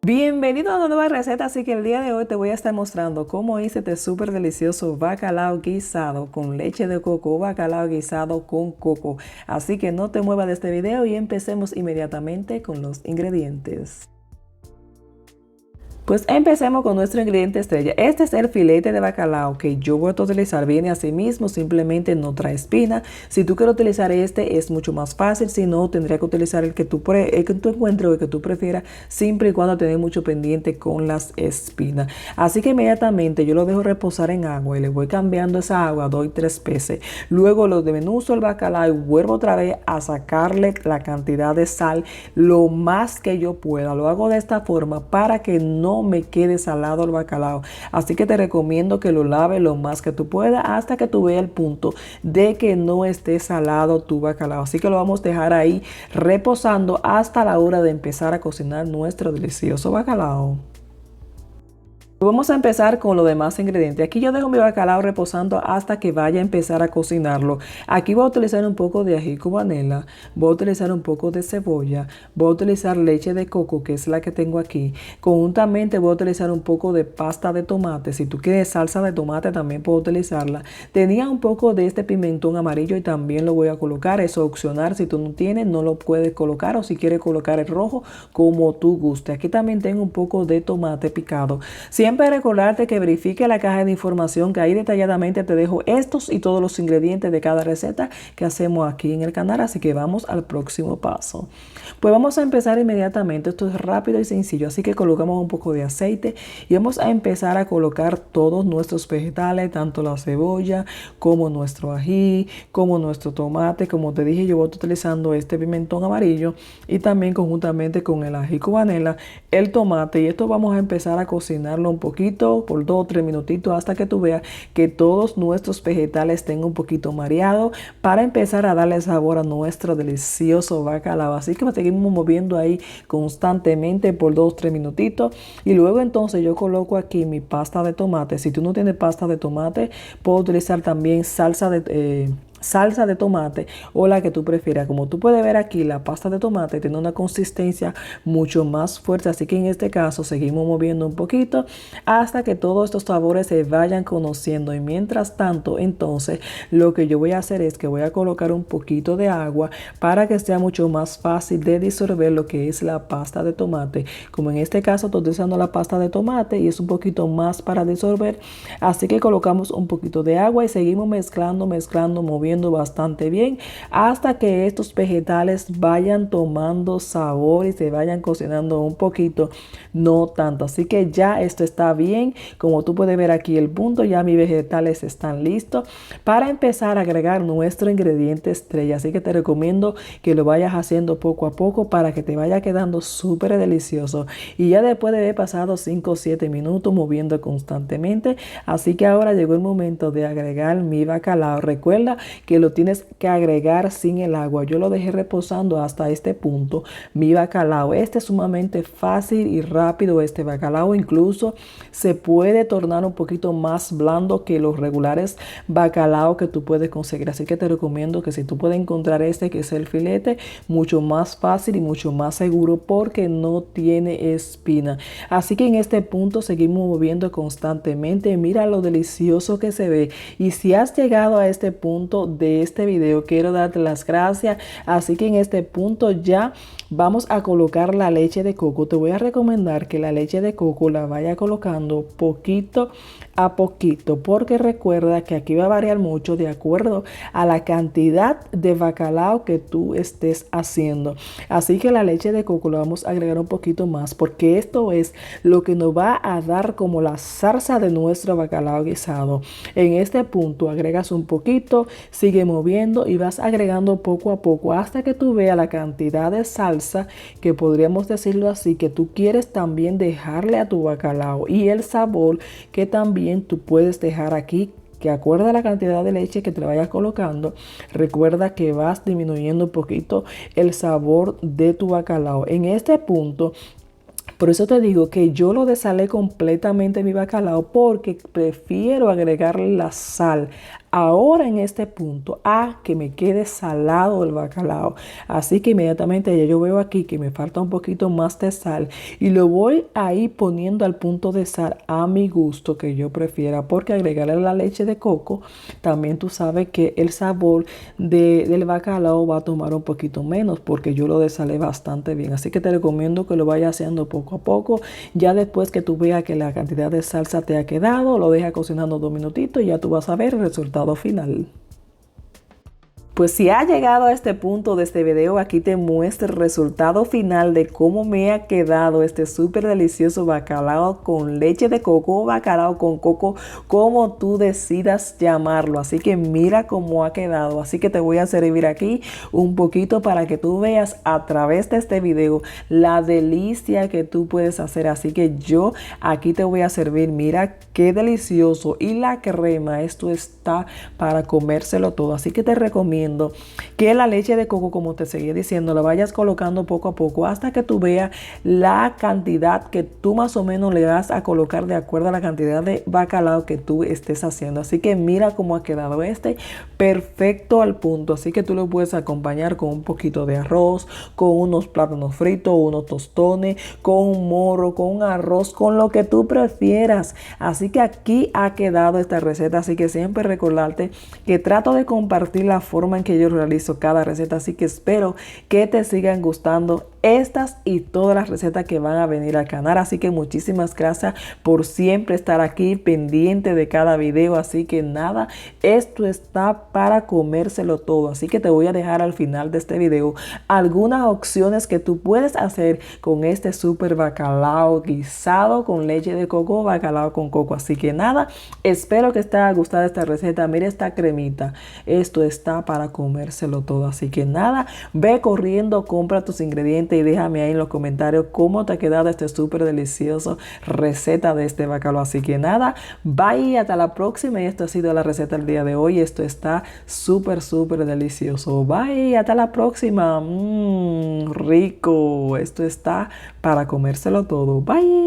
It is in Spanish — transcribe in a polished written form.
Bienvenido a una nueva receta, así que el día de hoy te voy a estar mostrando cómo hice este súper delicioso bacalao guisado con leche de coco o bacalao guisado con coco. Así que no te muevas de este video y empecemos inmediatamente con los ingredientes. Pues empecemos con nuestro ingrediente estrella. Este es el filete de bacalao que yo voy a utilizar. Viene así mismo, simplemente no trae espina. Si tú quieres utilizar este es mucho más fácil. Si no, tendría que utilizar el que tú encuentres o el que tú prefieras, siempre y cuando tenés mucho pendiente con las espinas. Así que inmediatamente yo lo dejo reposar en agua y le voy cambiando esa agua, doy 3 veces. Luego lo desmenuzo el bacalao y vuelvo otra vez a sacarle la cantidad de sal lo más que yo pueda. Lo hago de esta forma para que no me quede salado el bacalao, así que te recomiendo que lo laves lo más que tú puedas hasta que tú veas el punto de que no esté salado tu bacalao. Así que lo vamos a dejar ahí reposando hasta la hora de empezar a cocinar nuestro delicioso bacalao. Vamos a empezar con los demás ingredientes. Aquí yo dejo mi bacalao reposando hasta que vaya a empezar a cocinarlo. Aquí voy a utilizar un poco de ají cubanela, voy a utilizar un poco de cebolla, voy a utilizar leche de coco, que es la que tengo aquí. Conjuntamente voy a utilizar un poco de pasta de tomate. Si tú quieres salsa de tomate también puedo utilizarla. Tenía un poco de este pimentón amarillo y también lo voy a colocar. Eso es opcional. Si tú no tienes, no lo puedes colocar, o si quieres colocar el rojo, como tú guste. Aquí también tengo un poco de tomate picado. Siempre recordarte que verifique la caja de información, que ahí detalladamente te dejo estos y todos los ingredientes de cada receta que hacemos aquí en el canal. Así que vamos al próximo paso. Pues vamos a empezar inmediatamente. Esto es rápido y sencillo, así que colocamos un poco de aceite y vamos a empezar a colocar todos nuestros vegetales, tanto la cebolla como nuestro ají, como nuestro tomate. Como te dije, yo voy utilizando este pimentón amarillo y también conjuntamente con el ají cubanela, el tomate, y esto vamos a empezar a cocinarlo un poquito por 2 o 3 minutitos hasta que tú veas que todos nuestros vegetales estén un poquito mareados, para empezar a darle sabor a nuestro delicioso bacalao. Así que seguimos moviendo ahí constantemente por 2 o 3 minutitos y luego entonces yo coloco aquí mi pasta de tomate. Si tú no tienes pasta de tomate, puedo utilizar también salsa de tomate o la que tú prefieras. Como tú puedes ver aquí, la pasta de tomate tiene una consistencia mucho más fuerte, así que en este caso seguimos moviendo un poquito hasta que todos estos sabores se vayan conociendo. Y mientras tanto, entonces lo que yo voy a hacer es que voy a colocar un poquito de agua para que sea mucho más fácil de disolver lo que es la pasta de tomate. Como en este caso estoy utilizando la pasta de tomate y es un poquito más para disolver, así que colocamos un poquito de agua y seguimos mezclando, moviendo bastante bien hasta que estos vegetales vayan tomando sabor y se vayan cocinando un poquito, no tanto. Así que ya esto está bien. Como tú puedes ver aquí el punto, ya mis vegetales están listos para empezar a agregar nuestro ingrediente estrella. Así que te recomiendo que lo vayas haciendo poco a poco para que te vaya quedando súper delicioso. Y ya después de haber pasado 5 o 7 minutos moviendo constantemente, así que ahora llegó el momento de agregar mi bacalao. Recuerda que lo tienes que agregar sin el agua. Yo lo dejé reposando hasta este punto. Mi bacalao, este es sumamente fácil y rápido. Este bacalao incluso se puede tornar un poquito más blando que los regulares bacalao que tú puedes conseguir. Así que te recomiendo que si tú puedes encontrar este, que es el filete, mucho más fácil y mucho más seguro porque no tiene espina. Así que en este punto seguimos moviendo constantemente. Mira lo delicioso que se ve. Y si has llegado a este punto de este video, quiero darte las gracias. Así que en este punto ya vamos a colocar la leche de coco. Te voy a recomendar que la leche de coco la vaya colocando poquito a poquito, porque recuerda que aquí va a variar mucho de acuerdo a la cantidad de bacalao que tú estés haciendo. Así que la leche de coco la vamos a agregar un poquito más, porque esto es lo que nos va a dar como la salsa de nuestro bacalao guisado. En este punto agregas un poquito, sigue moviendo y vas agregando poco a poco hasta que tú veas la cantidad de salsa que podríamos decirlo así, que tú quieres también dejarle a tu bacalao, y el sabor que también tú puedes dejar aquí, que acuerda la cantidad de leche que te vayas colocando. Recuerda que vas disminuyendo un poquito el sabor de tu bacalao. En este punto, por eso te digo que yo lo desalé completamente mi bacalao, porque prefiero agregarle la sal ahora en este punto a que me quede salado el bacalao. Así que inmediatamente ya yo veo aquí que me falta un poquito más de sal y lo voy a ir poniendo al punto de sal a mi gusto que yo prefiera, porque agregarle la leche de coco también tú sabes que el sabor del bacalao va a tomar un poquito menos porque yo lo desalé bastante bien. Así que te recomiendo que lo vayas haciendo poco a poco. Ya después que tú veas que la cantidad de salsa te ha quedado, lo dejas cocinando 2 minutitos y ya tú vas a ver el resultado final. Pues si ha llegado a este punto de este video, aquí te muestro el resultado final de cómo me ha quedado este súper delicioso bacalao con leche de coco o bacalao con coco, como tú decidas llamarlo. Así que mira cómo ha quedado. Así que te voy a servir aquí un poquito para que tú veas a través de este video la delicia que tú puedes hacer. Así que yo aquí te voy a servir. Mira qué delicioso. Y la crema, esto está para comérselo todo. Así que te recomiendo que la leche de coco, como te seguía diciendo, la vayas colocando poco a poco hasta que tú veas la cantidad que tú más o menos le vas a colocar de acuerdo a la cantidad de bacalao que tú estés haciendo. Así que mira cómo ha quedado este, perfecto al punto. Así que tú lo puedes acompañar con un poquito de arroz, con unos plátanos fritos, unos tostones, con un morro, con un arroz, con lo que tú prefieras. Así que aquí ha quedado esta receta. Así que siempre recordarte que trato de compartir la forma en que yo realizo cada receta, así que espero que te sigan gustando estas y todas las recetas que van a venir al canal. Así que muchísimas gracias por siempre estar aquí pendiente de cada video. Así que nada, esto está para comérselo todo. Así que te voy a dejar al final de este video algunas opciones que tú puedes hacer con este súper bacalao guisado con leche de coco, bacalao con coco. Así que nada, espero que te haya gustado esta receta. Mira esta cremita, esto está para comérselo todo. Así que nada, ve corriendo, compra tus ingredientes y déjame ahí en los comentarios cómo te ha quedado este súper delicioso receta de este bacalao. Así que nada, bye, hasta la próxima. Y esto ha sido la receta del día de hoy. Esto está súper delicioso. Bye, hasta la próxima. Rico. Esto está para comérselo todo. Bye.